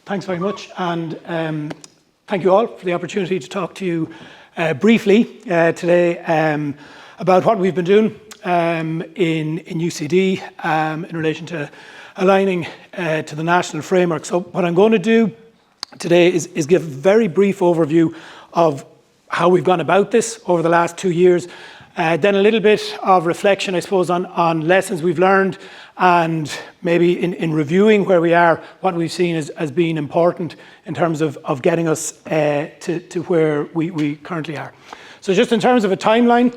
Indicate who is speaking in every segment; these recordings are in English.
Speaker 1: Thanks very much, and thank you all for the opportunity to talk to you briefly today about what we've been doing in UCD in relation to aligning to the national framework. So what I'm going to do today is give a very brief overview of how we've gone about this over the last 2 years, then a little bit of reflection, I suppose, on lessons we've learned, and maybe in reviewing where we are, what we've seen as being important in terms of getting us to where we currently are. So just in terms of a timeline,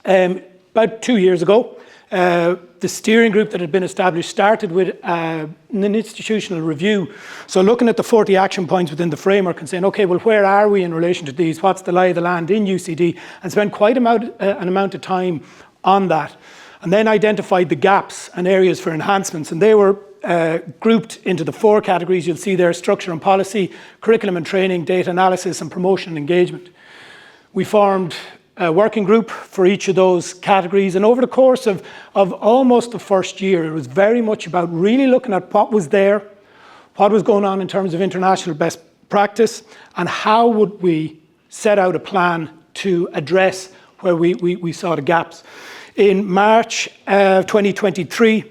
Speaker 1: about 2 years ago, the steering group that had been established started with an institutional review. So looking at the 40 action points within the framework and saying, okay, well, where are we in relation to these? What's the lie of the land in UCD? And spent quite an amount of time on that. And then identified the gaps and areas for enhancements. And they were grouped into the 4 categories. You'll see there: structure and policy, curriculum and training, data analysis, and promotion and engagement. We formed a working group for each of those categories, and over the course of almost the first year, it was very much about really looking at what was there, what was going on in terms of international best practice, and how would we set out a plan to address where we saw the gaps. In March 2023,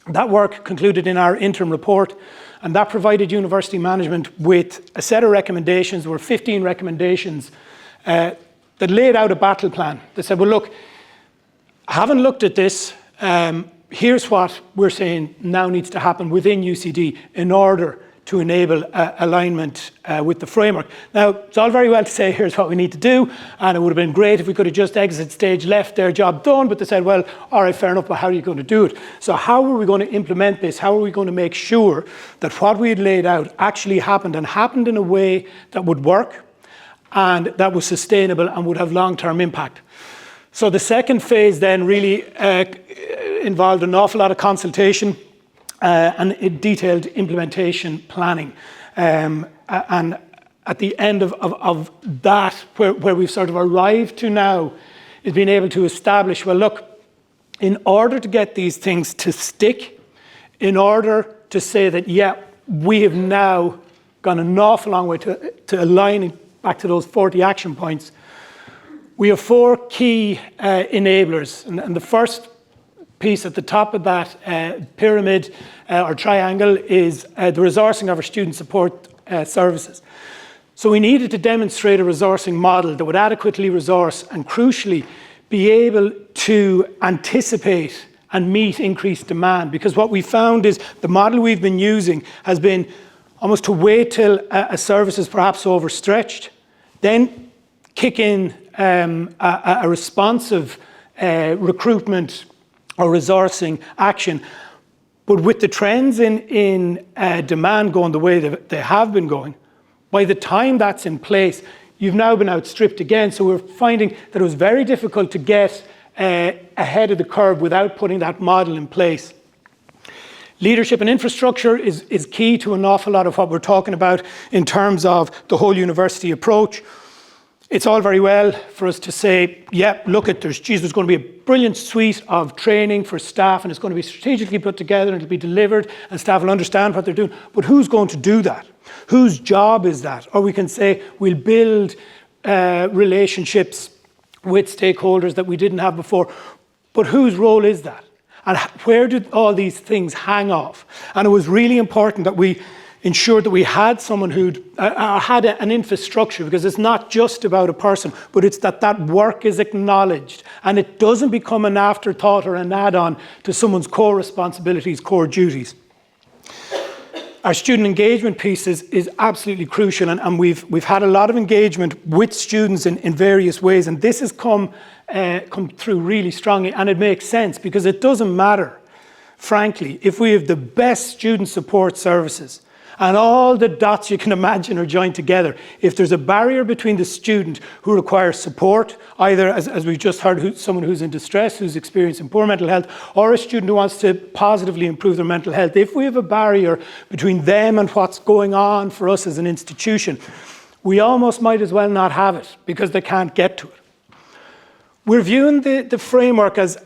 Speaker 1: that work concluded in our interim report, and that provided university management with a set of recommendations. There were 15 recommendations that laid out a battle plan. They said, well, look, having looked at this, here's what we're saying now needs to happen within UCD in order to enable alignment with the framework. Now, it's all very well to say, here's what we need to do, and it would have been great if we could have just exit stage left, their job done, but they said, well, all right, fair enough, but how are you going to do it? So how are we going to implement this? How are we going to make sure that what we had laid out actually happened, and happened in a way that would work, and that was sustainable and would have long-term impact? So the second phase then really involved an awful lot of consultation and a detailed implementation planning. And at the end of that, where we've sort of arrived to now, is being able to establish, well, look, in order to get these things to stick, in order to say that, yeah, we have now gone an awful long way to aligning back to those 40 action points, we have 4 key enablers. And the first piece at the top of that pyramid or triangle is the resourcing of our student support services. So we needed to demonstrate a resourcing model that would adequately resource and crucially be able to anticipate and meet increased demand. Because what we found is the model we've been using has been almost to wait till a service is perhaps overstretched, then kick in a responsive recruitment or resourcing action. But with the trends in demand going the way that they have been going, by the time that's in place, you've now been outstripped again. So we're finding that it was very difficult to get ahead of the curve without putting that model in place. Leadership and infrastructure is key to an awful lot of what we're talking about in terms of the whole university approach. It's all very well for us to say, yeah, look, there's going to be a brilliant suite of training for staff, and it's going to be strategically put together, and it'll be delivered, and staff will understand what they're doing. But who's going to do that? Whose job is that? Or we can say we'll build relationships with stakeholders that we didn't have before. But whose role is that? And where did all these things hang off? And it was really important that we ensured that we had someone who'd had an infrastructure, because it's not just about a person, but it's that work is acknowledged and it doesn't become an afterthought or an add-on to someone's core responsibilities, core duties. Our student engagement piece is absolutely crucial, and we've had a lot of engagement with students in various ways, and this has come through really strongly, and it makes sense, because it doesn't matter, frankly, if we have the best student support services and all the dots you can imagine are joined together. If there's a barrier between the student who requires support, either as we've just heard, someone who's in distress, who's experiencing poor mental health, or a student who wants to positively improve their mental health, if we have a barrier between them and what's going on for us as an institution, we almost might as well not have it, because they can't get to it. We're viewing the framework as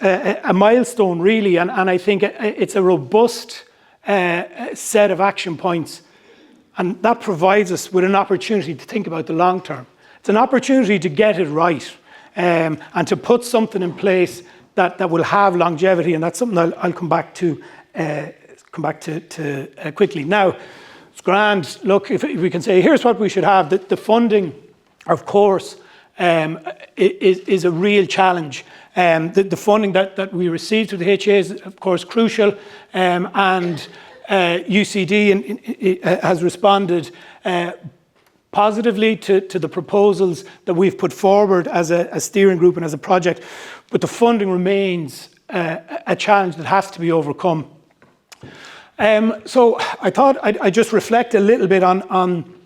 Speaker 1: a milestone, really, and I think it's a robust set of action points, and that provides us with an opportunity to think about the long term. It's an opportunity to get it right, and to put something in place that will have longevity, and that's something I'll come back to quickly. Now, it's grand. Look, if we can say, here's what we should have. The funding, of course, is a real challenge. The funding that we receive through the HEA is, of course, crucial, and UCD has responded positively to the proposals that we've put forward as a steering group and as a project, but the funding remains a challenge that has to be overcome. So I thought I'd just reflect a little bit on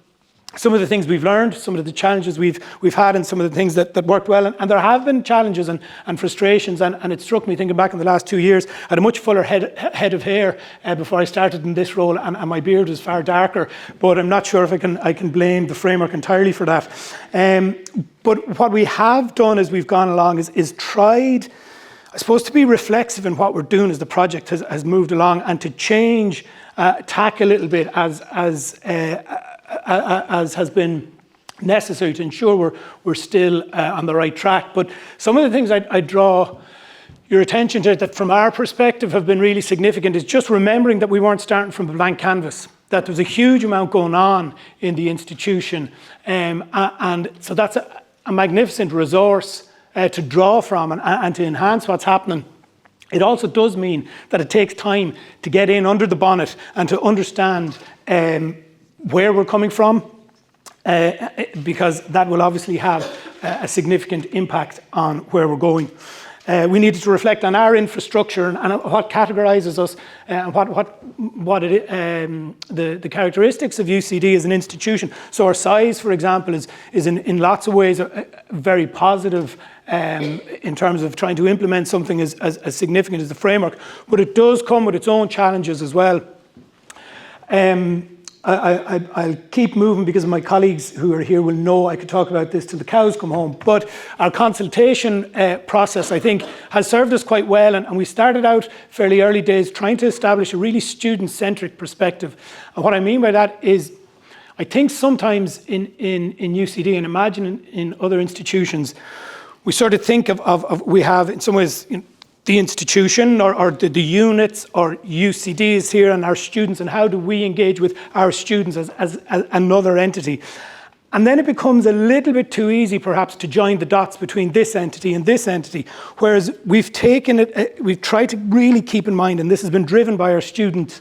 Speaker 1: some of the things we've learned, some of the challenges we've had, and some of the things that worked well. And there have been challenges and frustrations, and it struck me thinking back in the last 2 years, I had a much fuller head of hair before I started in this role, and my beard was far darker, but I'm not sure if I can blame the framework entirely for that. But what we have done as we've gone along is tried, I suppose, to be reflexive in what we're doing as the project has moved along, and to change tack a little bit as has been necessary to ensure we're still on the right track. But some of the things I draw your attention to that from our perspective have been really significant is just remembering that we weren't starting from a blank canvas, that there was a huge amount going on in the institution, and so that's a magnificent resource to draw from and to enhance what's happening. It also does mean that it takes time to get in under the bonnet and to understand where we're coming from, because that will obviously have a significant impact on where we're going. We needed to reflect on our infrastructure and what categorises us, and the characteristics of UCD as an institution. So our size, for example, is in lots of ways very positive in terms of trying to implement something as significant as the framework, but it does come with its own challenges as well. I'll keep moving because my colleagues who are here will know I could talk about this till the cows come home. But our consultation process, I think, has served us quite well. And we started out fairly early days trying to establish a really student-centric perspective. And what I mean by that is, I think sometimes in UCD, and imagine in other institutions, we sort of think of we have in some ways, the institution or the units or UCDs here and our students, and how do we engage with our students as another entity. And then it becomes a little bit too easy perhaps to join the dots between this entity and this entity, whereas we've taken it, we've tried to really keep in mind, and this has been driven by our students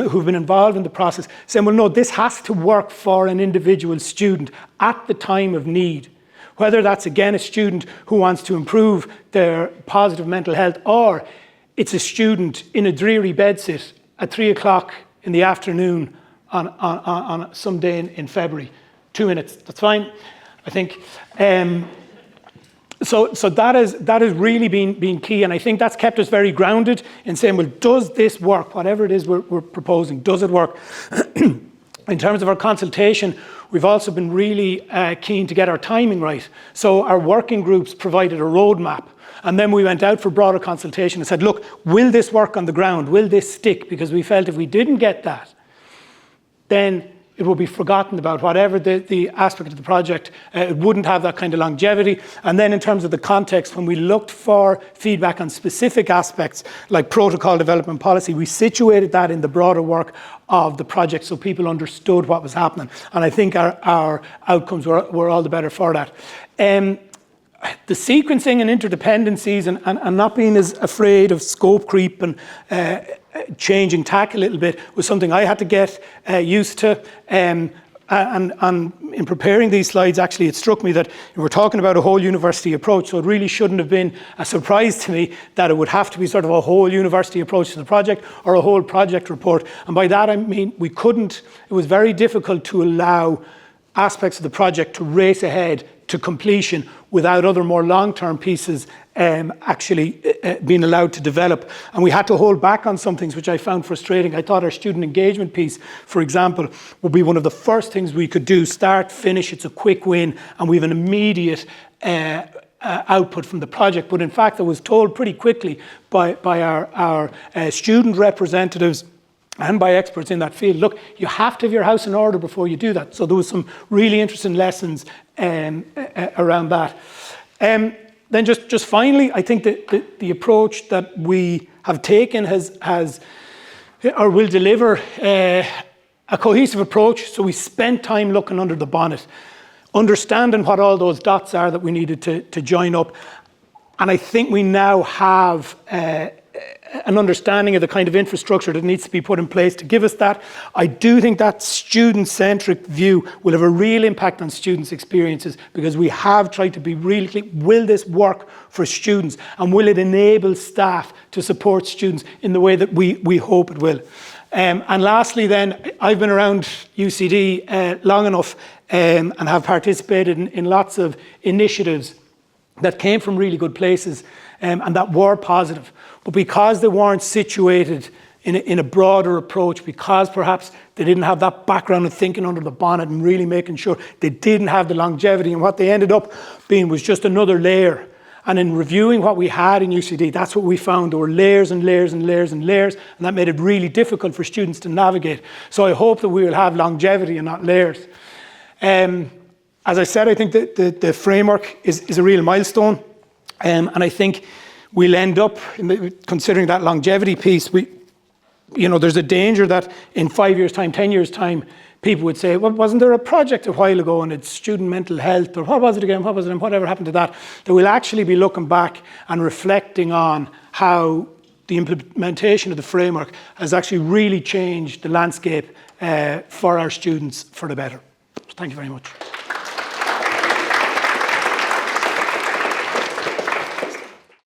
Speaker 1: who've been involved in the process, saying, well, no, this has to work for an individual student at the time of need. Whether that's, again, a student who wants to improve their positive mental health, or it's a student in a dreary bedsit at 3 o'clock in the afternoon on some day in February. 2 minutes, that's fine, I think. So that has really been key, and I think that's kept us very grounded in saying, well, does this work? Whatever it is we're proposing, does it work? In terms of our consultation, we've also been really keen to get our timing right. So our working groups provided a roadmap, and then we went out for broader consultation and said, look, will this work on the ground? Will this stick? Because we felt if we didn't get that, then it would be forgotten about. Whatever the aspect of the project, it wouldn't have that kind of longevity. And then in terms of the context, when we looked for feedback on specific aspects like protocol development policy, we situated that in the broader work of the project so people understood what was happening. And I think our outcomes were all the better for that. The sequencing and interdependencies and not being as afraid of scope creep and changing tack a little bit was something I had to get used to. And in preparing these slides, actually, it struck me that we're talking about a whole university approach, so it really shouldn't have been a surprise to me that it would have to be sort of a whole university approach to the project or a whole project report. And by that, I mean, it was very difficult to allow aspects of the project to race ahead to completion without other more long-term pieces actually being allowed to develop. And we had to hold back on some things, which I found frustrating. I thought our student engagement piece, for example, would be one of the first things we could do. Start, finish, it's a quick win, and we have an immediate output from the project. But in fact, I was told pretty quickly by our student representatives and by experts in that field. Look, you have to have your house in order before you do that. So there was some really interesting lessons around that. Then just finally, I think that the approach that we have taken will deliver a cohesive approach. So we spent time looking under the bonnet, understanding what all those dots are that we needed to join up. And I think we now have an understanding of the kind of infrastructure that needs to be put in place to give us that. I do think that student-centric view will have a real impact on students' experiences, because we have tried to be really clear, will this work for students, and will it enable staff to support students in the way that we hope it will. And lastly then, I've been around UCD long enough and have participated in lots of initiatives that came from really good places and that were positive. But because they weren't situated in a broader approach, because perhaps they didn't have that background of thinking under the bonnet and really making sure they didn't have the longevity, and what they ended up being was just another layer. And in reviewing what we had in UCD, that's what we found. There were layers and layers and layers and layers, and that made it really difficult for students to navigate. So I hope that we will have longevity and not layers. As I said, I think that the framework is a real milestone. And I think we'll end up, considering that longevity piece, there's a danger that in 5 years' time, 10 years' time, people would say, well, wasn't there a project a while ago and it's student mental health, or what was it again, what was it, and whatever happened to that? That we'll actually be looking back and reflecting on how the implementation of the framework has actually really changed the landscape for our students for the better. Thank you very much.